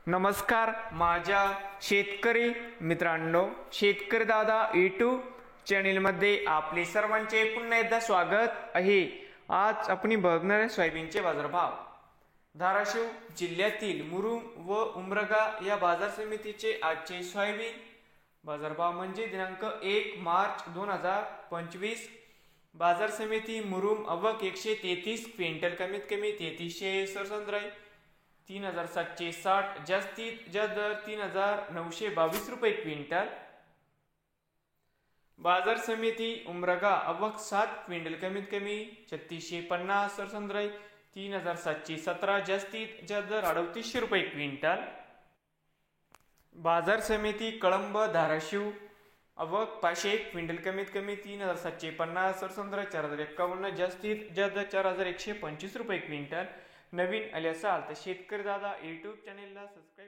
नमस्कार माझ्या शेतकरी मित्रांनो, शेतकरी दादा यूट्यूब चॅनेलमध्ये आपले सर्वांचे पुन्हा एकदा स्वागत आहे। आज आपण बघणार आहे सोयाबीनचे बाजारभाव। धाराशिव जिल्ह्यातील मुरुम व उमरगा या बाजार समितीचे आजचे सोयाबीन बाजारभाव म्हणजे दिनांक 1 मार्च 2025। बाजार समिती मुरुम आवक 133 क्विंटल, कमीत कमी 3300, सरसंद्राई 3760, जास्तीत जास्त दर 3922 रुपये क्विंटल। बाजार समिती उमरगा आवक 7 क्विंटल, कमीत कमी 3650, सरसंद्राई 3717, जास्तीत जास्त दर 3800 रुपये क्विंटल। बाजार समिती कळंब धाराशिव आवक 501 क्विंटल, कमीत कमी 3750, सरसंद्राई 4051, जास्तीत जास्त 4125 रुपये क्विंटल। नवीन आले असाल तर शेतकरी दादा यूट्यूब चॅनेलला सबस्क्राईब